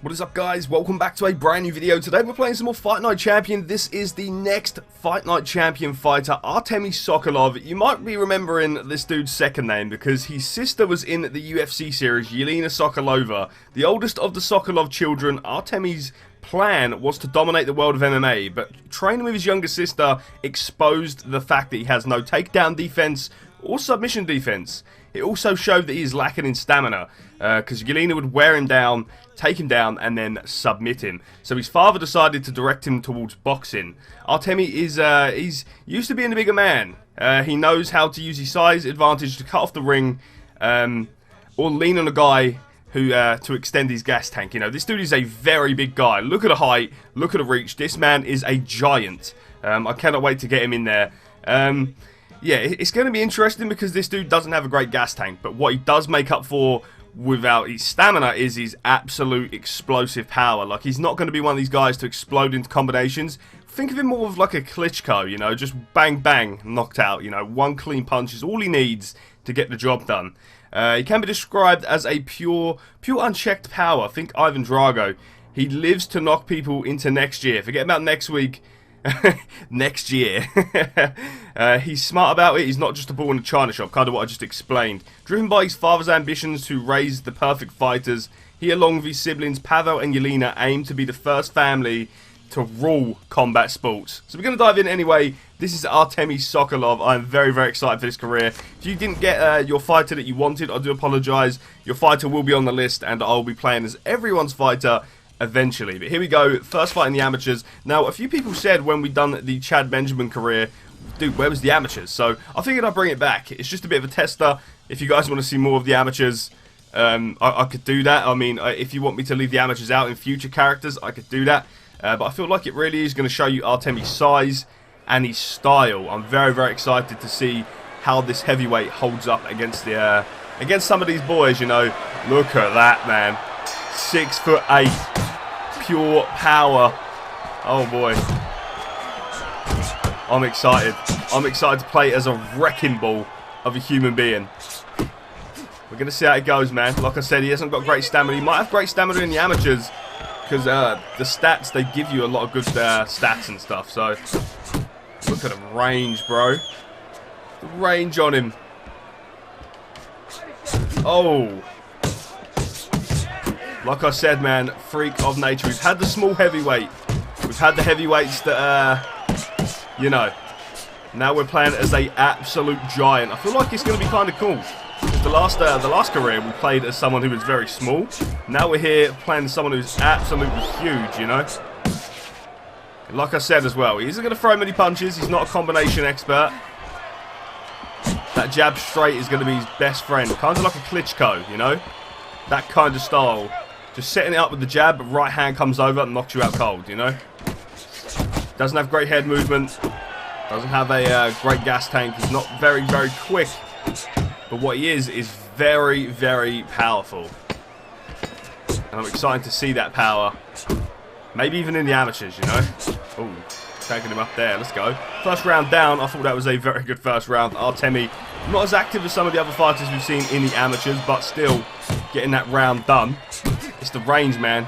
What is up, guys? Welcome back to a brand new video. Today we're playing some more Fight Night Champion. This is the next Fight Night Champion fighter, Artemi Sokolov. You might be remembering this dude's second name because his sister was in the UFC series, Yelena Sokolova. The oldest of the Sokolov children, Artemi's plan was to dominate the world of MMA, but training with his younger sister exposed the fact that he has no takedown defense or submission defense. It also showed that he is lacking in stamina, because Yelena would wear him down, take him down, and then submit him. So his father decided to direct him towards boxing. Artemi is, he's used to being a bigger man. He knows how to use his size advantage to cut off the ring, or lean on a guy who, to extend his gas tank. You know, this dude is a very big guy. Look at the height, look at the reach. This man is a giant. I cannot wait to get him in there. Yeah, it's going to be interesting because this dude doesn't have a great gas tank, but what he does make up for without his stamina is his absolute explosive power. Like, he's not going to be one of these guys to explode into combinations. Think of him more of like a Klitschko, you know, just bang, bang, knocked out. You know, one clean punch is all he needs to get the job done. He can be described as a pure unchecked power. Think Ivan Drago. He lives to knock people into next year. Forget about next week. Next year. He's smart about it. He's not just a ball in a china shop, kind of what I just explained. Driven by his father's ambitions to raise the perfect fighters, he along with his siblings Pavel and Yelena aim to be the first family to rule combat sports. So we're going to dive in anyway. This is Artemi Sokolov. I'm very, very excited for this career. If you didn't get your fighter that you wanted, I do apologise. Your fighter will be on the list and I'll be playing as everyone's fighter eventually. But here we go, first fight in the amateurs. Now, a few people said when we done the Chad Benjamin career, dude, where was the amateurs? So I figured I'd bring it back. It's just a bit of a tester. If you guys want to see more of the amateurs, I could do that. I mean, if you want me to leave the amateurs out in future characters, I could do that. But I feel like it really is going to show you Artemi's size and his style. I'm very, very excited to see how this heavyweight holds up against the against some of these boys. You know, look at that, man. 6'8". Pure power. Oh boy. I'm excited. I'm excited to play as a wrecking ball of a human being. We're going to see how it goes, man. Like I said, he hasn't got great stamina. He might have great stamina in the amateurs because the stats, they give you a lot of good stats and stuff. So, look at the range, bro. The range on him. Oh. Like I said, man, freak of nature. We've had the small heavyweight. We've had the heavyweights that, you know. Now we're playing as a absolute giant. I feel like it's going to be kind of cool. The last career we played as someone who was very small. Now we're here playing as someone who's absolutely huge, you know. And like I said as well, he isn't going to throw many punches. He's not a combination expert. That jab straight is going to be his best friend. Kind of like a Klitschko, you know. That kind of style. Just setting it up with the jab, right hand comes over and knocks you out cold, you know? Doesn't have great head movement. Doesn't have a great gas tank. He's not very, very quick. But what he is very, very powerful. And I'm excited to see that power. Maybe even in the amateurs, you know? Ooh, taking him up there. Let's go. First round down. I thought that was a very good first round. Artemi, not as active as some of the other fighters we've seen in the amateurs, but still getting that round done. It's the range, man.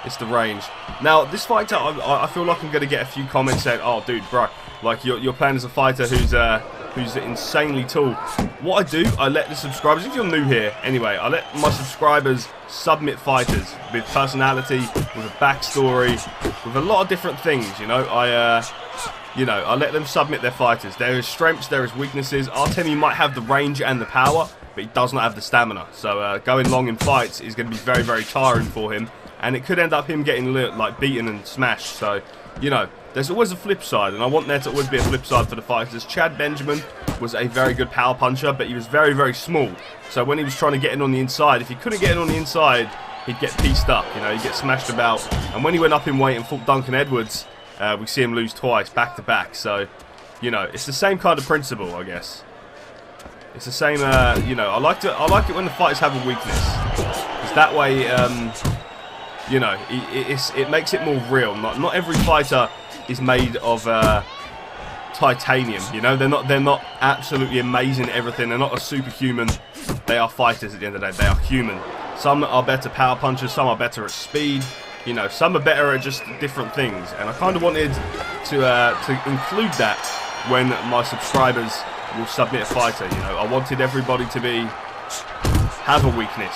It's the range. Now, this fighter, I feel like I'm going to get a few comments saying, oh, dude, bro, like, you're playing as a fighter who's insanely tall. What I do, I let the subscribers, if you're new here, anyway, I let my subscribers submit fighters with personality, with a backstory, with a lot of different things, you know. I let them submit their fighters. There is strengths, there is weaknesses. Artemi might have the range and the power, but he does not have the stamina. So going long in fights is going to be very, very tiring for him. And it could end up him getting like beaten and smashed. So, you know, there's always a flip side. And I want there to always be a flip side for the fighters. Chad Benjamin was a very good power puncher, but he was very, very small. So when he was trying to get in on the inside, if he couldn't get in on the inside, he'd get pieced up. You know, he'd get smashed about. And when he went up in weight and fought Duncan Edwards, we see him lose twice, back to back. So, you know, it's the same kind of principle, I guess. It's the same, you know, I like it when the fighters have a weakness. Because that way, you know, it makes it more real. Not every fighter is made of titanium. You know, they're not absolutely amazing at everything. They're not a superhuman. They are fighters at the end of the day. They are human. Some are better power punchers, some are better at speed. You know, some are better at just different things. And I kind of wanted to include that when my subscribers will submit a fighter. You know, I wanted everybody to have a weakness,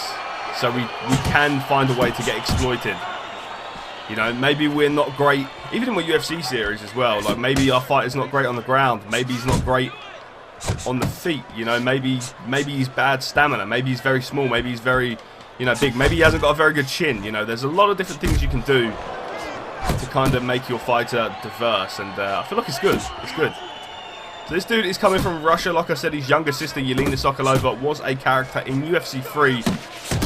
so we can find a way to get exploited. You know, maybe we're not great, even in my UFC series as well. Like, maybe our fighter's not great on the ground. Maybe he's not great on the feet. You know, maybe he's bad stamina. Maybe he's very small. Maybe he's very, you know, big. Maybe he hasn't got a very good chin. You know, there's a lot of different things you can do to kind of make your fighter diverse, and I feel like it's good. It's good. So this dude is coming from Russia. Like I said, his younger sister, Yelena Sokolova, was a character in UFC 3.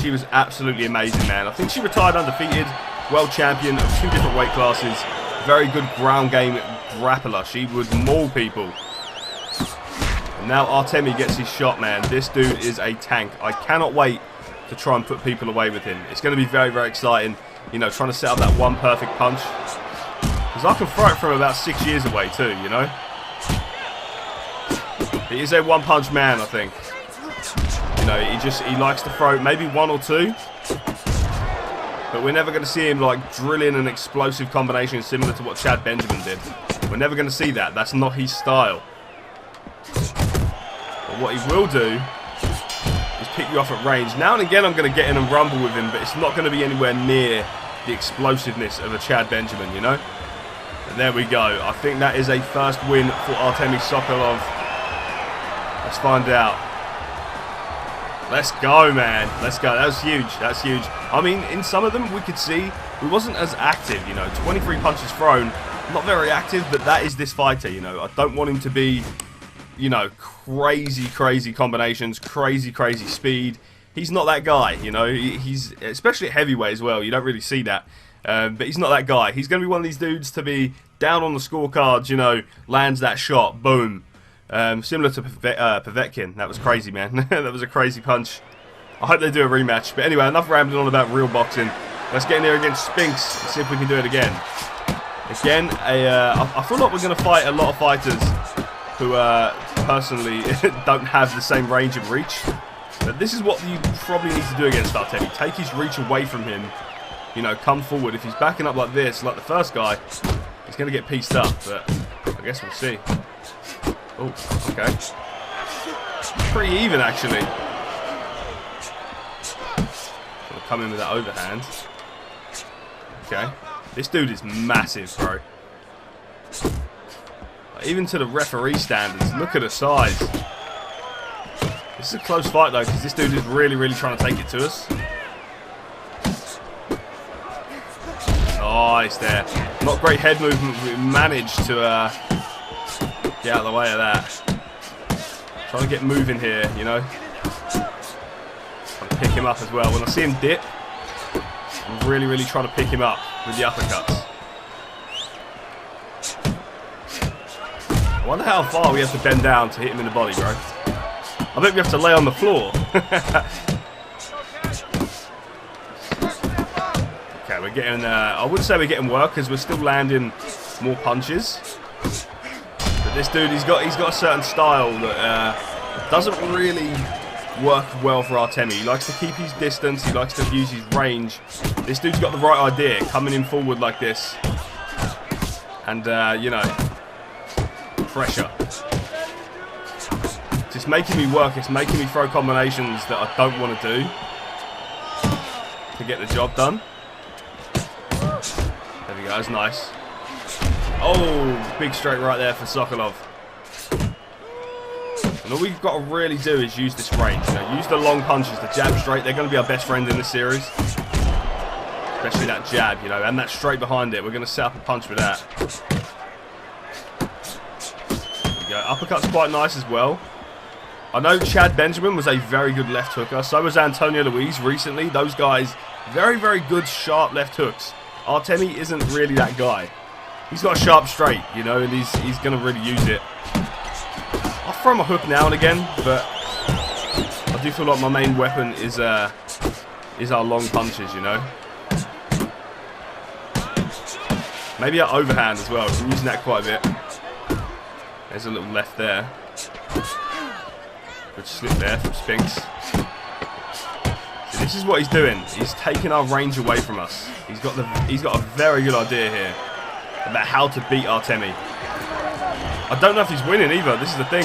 She was absolutely amazing, man. I think she retired undefeated. World champion of 2 different weight classes. Very good ground game grappler. She would maul people. And now Artemi gets his shot, man. This dude is a tank. I cannot wait to try and put people away with him. It's going to be very, very exciting. You know, trying to set up that one perfect punch. Because I can throw it from about 6 years away too, you know. He is a one-punch man, I think. You know, he likes to throw maybe 1 or 2. But we're never going to see him like drilling an explosive combination similar to what Chad Benjamin did. We're never going to see that. That's not his style. But what he will do is pick you off at range. Now and again I'm going to get in and rumble with him, but it's not going to be anywhere near the explosiveness of a Chad Benjamin, you know? And there we go. I think that is a first win for Artemi Sokolov. Let's find out. Let's go, man. Let's go. That was huge. That's huge. I mean, in some of them, we could see we wasn't as active, you know. 23 punches thrown. Not very active, but that is this fighter, you know. I don't want him to be, you know, crazy combinations, crazy speed. He's not that guy, you know. He's, especially at heavyweight as well, you don't really see that. But he's not that guy. He's going to be one of these dudes to be down on the scorecards, you know, lands that shot, boom. Similar to Povetkin. That was crazy, man. That was a crazy punch. I hope they do a rematch. But anyway, enough rambling on about real boxing. Let's get in there against Spinks and see if we can do it again. Again, I feel like we're going to fight a lot of fighters who personally don't have the same range of reach. But this is what you probably need to do against Artemi. Take his reach away from him. You know, come forward. If he's backing up like this, like the first guy, he's going to get pieced up. But I guess we'll see. Oh, okay. Pretty even, actually. Gonna come in with that overhand. Okay. This dude is massive, bro. Even to the referee standards, look at the size. This is a close fight, though, because this dude is really trying to take it to us. Nice there. Not great head movement, but we managed to get out of the way of that. Trying to get moving here, you know. Trying to pick him up as well. When I see him dip, I'm really trying to pick him up with the uppercuts. I wonder how far we have to bend down to hit him in the body, bro. I bet we have to lay on the floor. Okay, we're getting, I wouldn't say we're getting work because we're still landing more punches. But this dude, he's got a certain style that doesn't really work well for Artemi. He likes to keep his distance. He likes to use his range. This dude's got the right idea, coming in forward like this. And, you know, pressure. It's making me work. It's making me throw combinations that I don't want to do to get the job done. There we go. That's nice. Oh, big straight right there for Sokolov. And all we've got to really do is use this range. You know, use the long punches, the jab straight. They're going to be our best friend in this series. Especially that jab, you know, and that straight behind it. We're going to set up a punch with that. There we go. Uppercut's quite nice as well. I know Chad Benjamin was a very good left hooker. So was Antonio Luis recently. Those guys, very good, sharp left hooks. Artemi isn't really that guy. He's got a sharp straight, you know, and he's going to really use it. I'll throw my hook now and again, but I do feel like my main weapon is our long punches, you know. Maybe our overhand as well. I'm using that quite a bit. There's a little left there. Good slip there from Spinks. So This is what he's doing. He's taking our range away from us. He's got a very good idea here about how to beat Artemi. I don't know if he's winning either. This is the thing.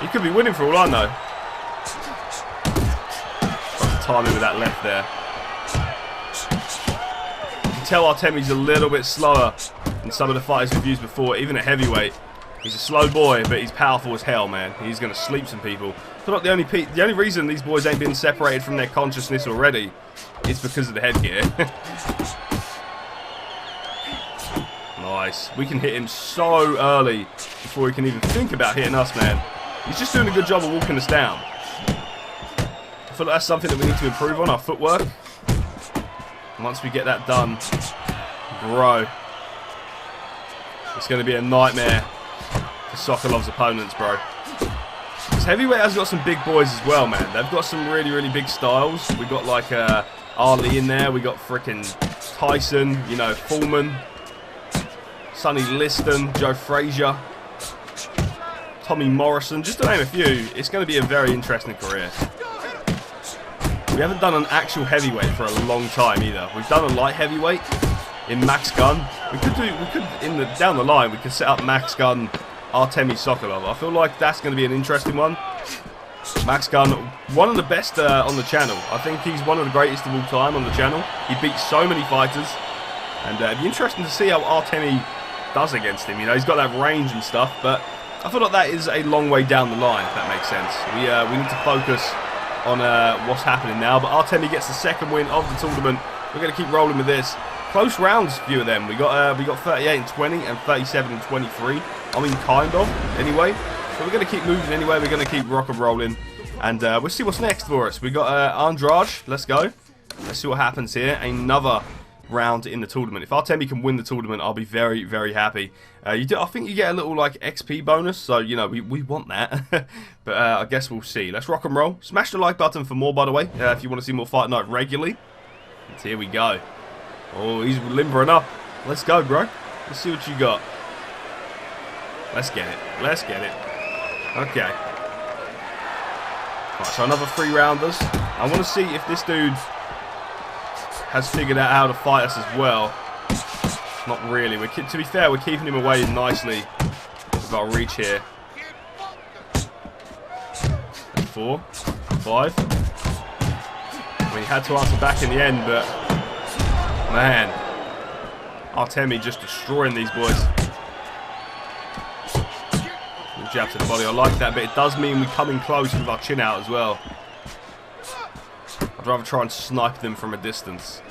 He could be winning for all I know. Timing with that left there. You can tell Artemi's a little bit slower than some of the fighters we've used before, even at heavyweight. He's a slow boy, but he's powerful as hell, man. He's going to sleep some people. I feel like the only reason these boys ain't been separated from their consciousness already is because of the headgear. Nice. We can hit him so early before he can even think about hitting us, man. He's just doing a good job of walking us down. I feel like that's something that we need to improve on, our footwork. And once we get that done, bro, it's going to be a nightmare for Sokolov's opponents, bro. This heavyweight has got some big boys as well, man. They've got some really, really big styles. We got like Ali in there. We got frickin' Tyson, you know, Foreman, Sonny Liston, Joe Frazier, Tommy Morrison, just to name a few. It's going to be a very interesting career. We haven't done an actual heavyweight for a long time either. We've done a light heavyweight in Max Gunn. Down the line, we could set up Max Gunn, Artemi Sokolov. I feel like that's going to be an interesting one. Max Gunn, one of the best on the channel. I think he's one of the greatest of all time on the channel. He beats so many fighters. And it'd be interesting to see how Artemi does against him. You know, he's got that range and stuff, but I feel like that is a long way down the line, if that makes sense. We need to focus on what's happening now. But Artemi gets the second win of the tournament. We're going to keep rolling with this. Close rounds, a few of them. We got 38 and 20 and 37 and 23. I mean, kind of, anyway. But we're going to keep moving anyway. We're going to keep rock and rolling. And we'll see what's next for us. We got Andrade. Let's go. Let's see what happens here. Another round in the tournament. If Artemi can win the tournament, I'll be very, very happy. I think you get a little like XP bonus, so you know we want that. But I guess we'll see. Let's rock and roll. Smash the like button for more, by the way, if you want to see more Fight Night regularly. And here we go. Oh, he's limbering up. Let's go, bro. Let's see what you got. Let's get it. Let's get it. Okay. Right, so another 3 rounders. I want to see if this dude has figured out how to fight us as well. Not really. To be fair, we're keeping him away nicely with our reach here. 4, 5. I mean, he had to answer back in the end, but man, Artemi just destroying these boys. Jab to the body. I like that, but it does mean we come in close with our chin out as well. I'd rather try and snipe them from a distance.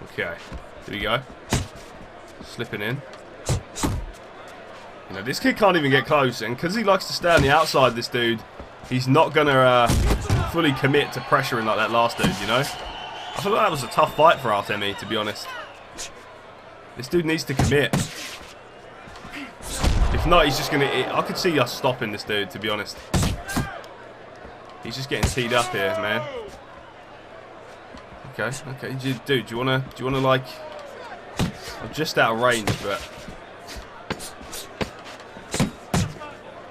Okay, here we go. Slipping in. You know, this kid can't even get close, and because he likes to stay on the outside, this dude, he's not going to fully commit to pressuring like that last dude, you know? I thought that was a tough fight for Artemi, to be honest. This dude needs to commit. If not, he's just going to... I could see us stopping this dude, to be honest. He's just getting teed up here, man. Okay, okay. Dude, do you want to like... I'm just out of range, but...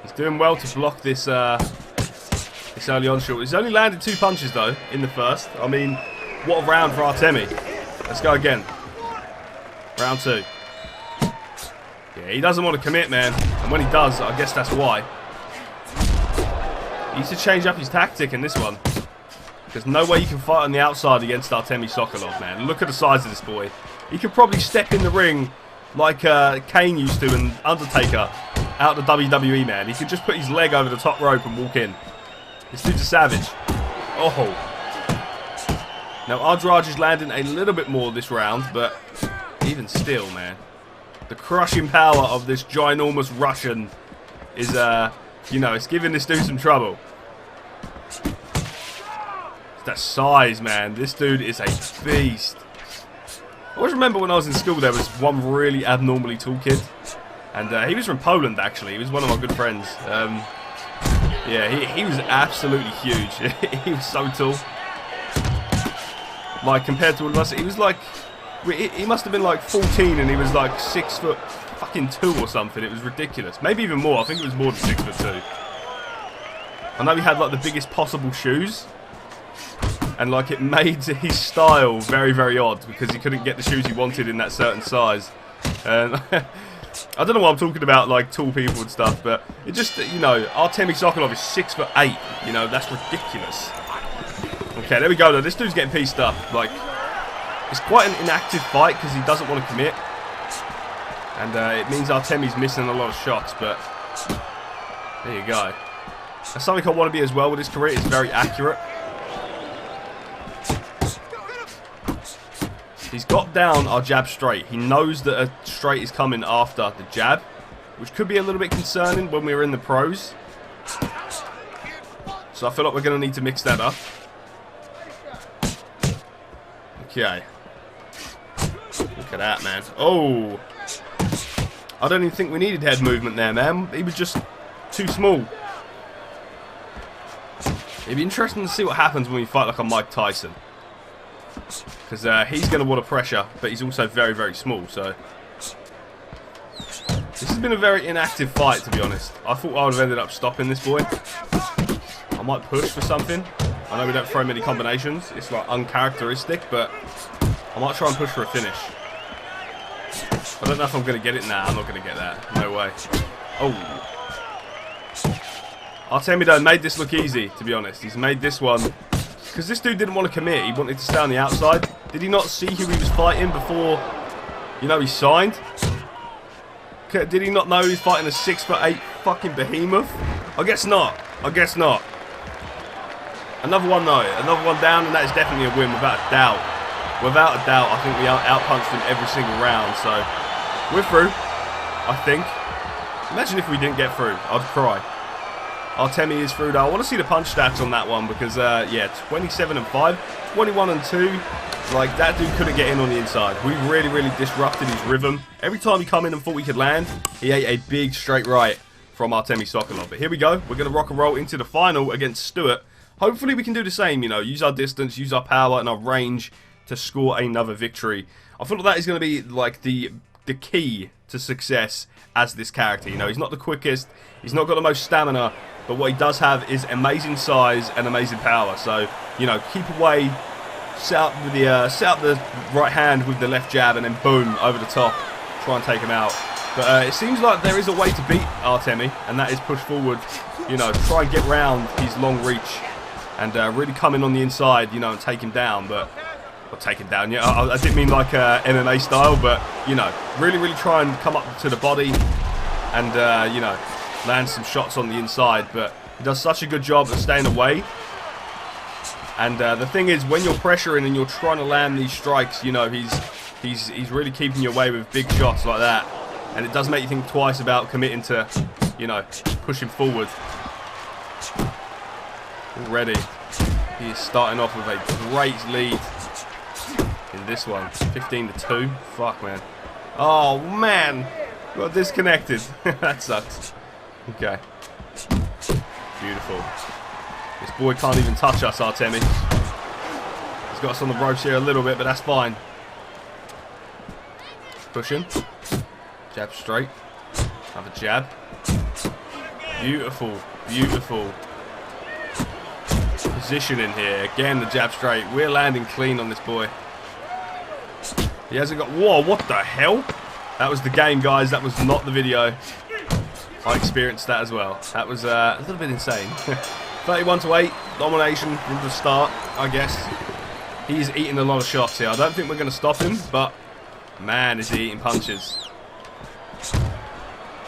He's doing well to block this, this early onshot. He's only landed 2 punches, though, in the first. I mean, what a round for Artemi. Let's go again. Round 2. Yeah, he doesn't want to commit, man. And when he does, I guess that's why. He needs to change up his tactic in this one. There's no way you can fight on the outside against Artemi Sokolov, man. Look at the size of this boy. He could probably step in the ring like Kane used to and Undertaker out the WWE, man. He could just put his leg over the top rope and walk in. This dude's a savage. Oh. Now, Andrade is landing a little bit more this round, but even still, man. The crushing power of this ginormous Russian is, you know, it's giving this dude some trouble. It's that size, man. This dude is a beast. I always remember when I was in school, there was one really abnormally tall kid. And he was from Poland, actually. He was one of my good friends. Yeah, he was absolutely huge. He was so tall. Like, compared to all of us, he was like... He must have been like 14 and he was like 6'2" or something. It was ridiculous. Maybe even more. I think it was more than 6'2". I know he had like the biggest possible shoes, and like it made his style very, very odd because he couldn't get the shoes he wanted in that certain size. And I don't know what I'm talking about, like tall people and stuff, but it just, you know, Artemi Sokolov is 6'8". You know, that's ridiculous. Okay, there we go though. This dude's getting pieced up. Like, it's quite an inactive fight because he doesn't want to commit. And it means Artemi's missing a lot of shots, but there you go. That's something I want to be as well with his career. It's very accurate. He's got down our jab straight. He knows that a straight is coming after the jab, which could be a little bit concerning when we're in the pros. So I feel like we're going to need to mix that up. Okay. Look at that, man. Oh. I don't even think we needed head movement there, man. He was just too small. It'd be interesting to see what happens when we fight like a Mike Tyson. Because he's going to want to pressure, but he's also very, very small, so... This has been a very inactive fight, to be honest. I thought I would have ended up stopping this boy. I might push for something. I know we don't throw many combinations. It's like uncharacteristic, but I might try and push for a finish. I don't know if I'm going to get it now. I'm not going to get that. No way. Oh. Artemi, though, made this look easy, to be honest. He's made this one... Because this dude didn't want to commit. He wanted to stay on the outside. Did he not see who he was fighting before, you know, he signed? Did he not know he was fighting a 6'8" fucking behemoth? I guess not. I guess not. Another one, though. Another one down, and that is definitely a win, without a doubt. Without a doubt, I think we outpunched him every single round, so... We're through, I think. Imagine if we didn't get through. I'd cry. Artemi is through, though. I want to see the punch stats on that one because, yeah, 27 and 5, 21 and 2. Like, that dude couldn't get in on the inside. We really, really disrupted his rhythm. Every time he come in and thought we could land, he ate a big straight right from Artemi Sokolov. But here we go. We're going to rock and roll into the final against Stuart. Hopefully we can do the same, you know, use our distance, use our power and our range to score another victory. I feel like that is going to be, like, the key to success as this character. You know, he's not the quickest, he's not got the most stamina, but what he does have is amazing size and amazing power. So, you know, keep away, set up the right hand with the left jab, and then boom, over the top, try and take him out. But it seems like there is a way to beat Artemi, and that is push forward, you know, try and get round his long reach, and really come in on the inside, you know, and take him down. But, or take him down, yeah, I didn't mean like MMA style, but, you know, really, really try and come up to the body, and, you know, land some shots on the inside. But he does such a good job of staying away. And the thing is, when you're pressuring and you're trying to land these strikes, you know, he's really keeping you away with big shots like that. And it does make you think twice about committing to, you know, pushing forward. Already, he is starting off with a great lead in this one. 15-2. Fuck, man. Oh, man. Got disconnected. That sucks. Okay. Beautiful. This boy can't even touch us, Artemi. He's got us on the ropes here a little bit, but that's fine. Pushing. Jab straight. Another jab. Beautiful. Beautiful. Positioning here. Again, the jab straight. We're landing clean on this boy. He hasn't got... Whoa, what the hell? That was the game, guys. That was not the video. I experienced that as well. That was a little bit insane. 31-8. Domination from the start, I guess. He's eating a lot of shots here. I don't think we're going to stop him, but... Man, is he eating punches.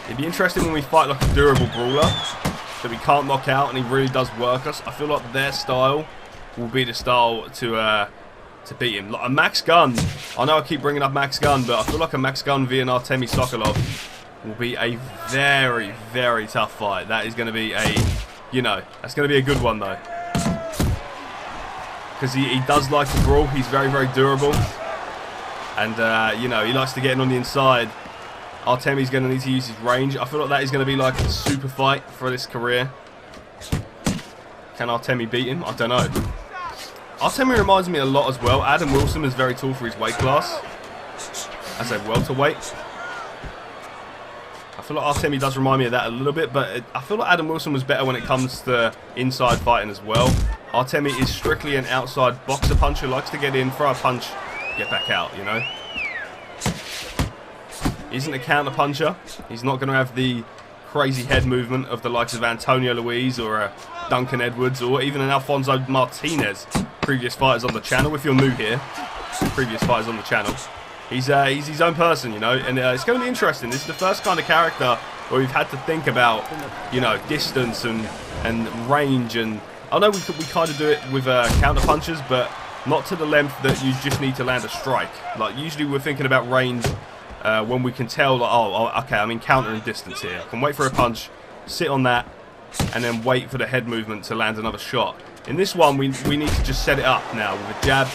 It'd be interesting when we fight like a durable brawler that we can't knock out and he really does work us. I feel like their style will be the style to beat him. Like a Max Gun. I know I keep bringing up Max Gun, but I feel like a Max Gun via Artemi Sokolov will be a very, very tough fight. That is going to be a, you know, that's going to be a good one though. Because he does like to brawl. He's very, very durable. And, you know, he likes to get in on the inside. Artemi's going to need to use his range. I feel like that is going to be like a super fight for this career. Can Artemi beat him? I don't know. Artemi reminds me a lot as well. Adam Wilson is very tall for his weight class. As a welterweight. I feel like Artemi does remind me of that a little bit, but I feel like Adam Wilson was better when it comes to inside fighting as well. Artemi is strictly an outside boxer puncher, likes to get in, throw a punch, get back out, you know. He isn't a counter puncher. He's not going to have the crazy head movement of the likes of Antonio Luis or a Duncan Edwards or even an Alfonso Martinez, previous fighters on the channel. If you're new here, previous fighters on the channel. He's his own person, you know, and it's going to be interesting. This is the first kind of character where we've had to think about, you know, distance and range. And I know we kind of do it with counter punches, but not to the length that you just need to land a strike. Like, usually we're thinking about range when we can tell, like, oh, okay, I'm in countering distance here. I can wait for a punch, sit on that, and then wait for the head movement to land another shot. In this one, we need to just set it up now with a jab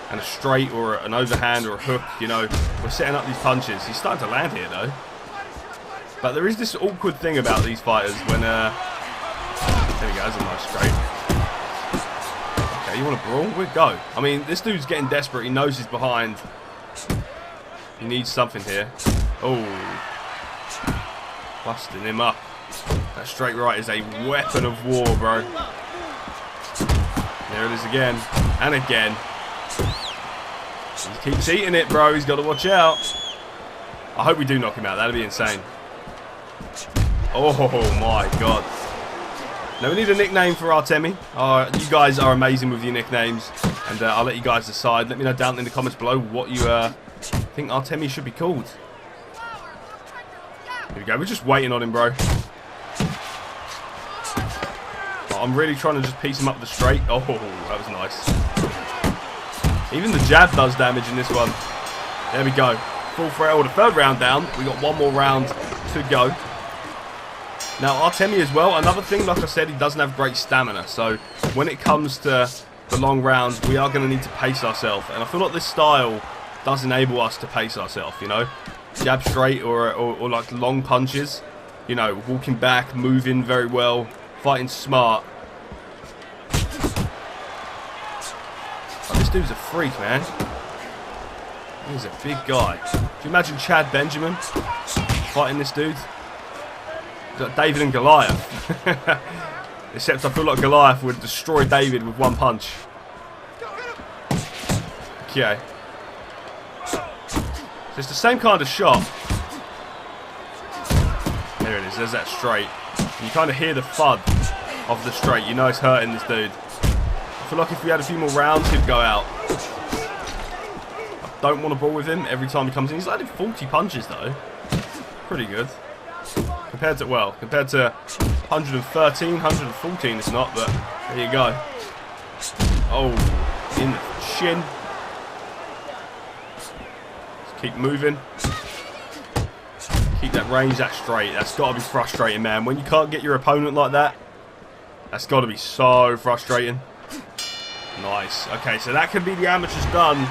and a straight or an overhand or a hook, you know. We're setting up these punches. He's starting to land here, though. But there is this awkward thing about these fighters when, there we go, that's a nice straight. Okay, you want to brawl? We'll go. I mean, this dude's getting desperate. He knows he's behind. He needs something here. Oh. Busting him up. That straight right is a weapon of war, bro. There it is again. And again. He keeps eating it, bro. He's got to watch out. I hope we do knock him out. That'd be insane. Oh, my God. Now, we need a nickname for Artemi. You guys are amazing with your nicknames. And I'll let you guys decide. Let me know down in the comments below what you think Artemi should be called. Here we go. We're just waiting on him, bro. I'm really trying to just piece him up the straight. Oh, that was nice. Even the jab does damage in this one. There we go. Full throttle. The third round down. We got one more round to go. Now, Artemi as well. Another thing, like I said, he doesn't have great stamina. So, when it comes to the long rounds, we are going to need to pace ourselves. And I feel like this style does enable us to pace ourselves, you know. Jab straight or like long punches. You know, walking back, moving very well, fighting smart. Oh, this dude's a freak, man. He's a big guy. Do you imagine Chad Benjamin fighting this dude? Like David and Goliath. Except I feel like Goliath would destroy David with one punch. Okay. So it's the same kind of shot. There it is. There's that straight. You kind of hear the thud of the straight. You know it's hurting this dude. I feel like if we had a few more rounds, he'd go out. I don't want to brawl with him every time he comes in. He's landed 40 punches, though. Pretty good. Compared to 113, 114 it's not, but there you go. Oh, in the chin. Just keep moving. Keep that range, that straight. That's got to be frustrating, man. When you can't get your opponent like that, that's got to be so frustrating. Nice. Okay, so that could be the amateurs done.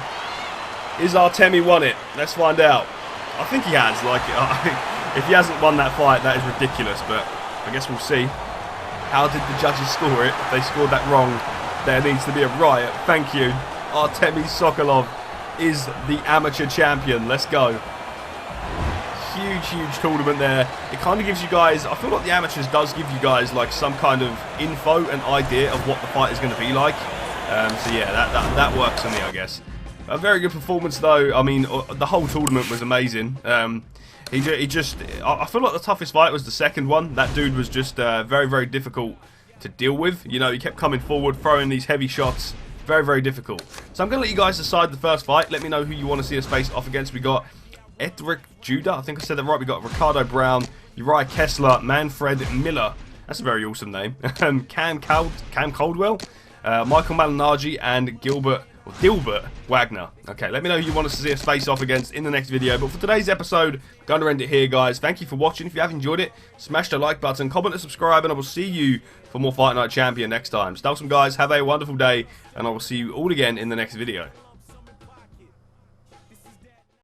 Is Artemi won it? Let's find out. I think he has. Like, if he hasn't won that fight, that is ridiculous. But I guess we'll see. How did the judges score it? If they scored that wrong, there needs to be a riot. Thank you. Artemi Sokolov is the amateur champion. Let's go. Huge tournament there. It kind of gives you guys, I feel like the amateurs does give you guys like some kind of info and idea of what the fight is going to be like. So yeah, that works for me, I guess. A very good performance though. I mean, the whole tournament was amazing. I feel like the toughest fight was the second one. That dude was just very difficult to deal with. You know, he kept coming forward, throwing these heavy shots. Very difficult. So I'm going to let you guys decide the first fight. Let me know who you want to see us face off against. We got Edric Judah, I think I said that right. We got Ricardo Brown, Uriah Kessler, Manfred Miller. That's a very awesome name. Cam Caldwell, Michael Malinaji, and Dilbert Wagner. Okay, let me know who you want us to see us face off against in the next video. But for today's episode, going to end it here, guys. Thank you for watching. If you have enjoyed it, smash the like button, comment and subscribe, and I will see you for more Fight Night Champion next time. Stay awesome, guys. Have a wonderful day, and I will see you all again in the next video.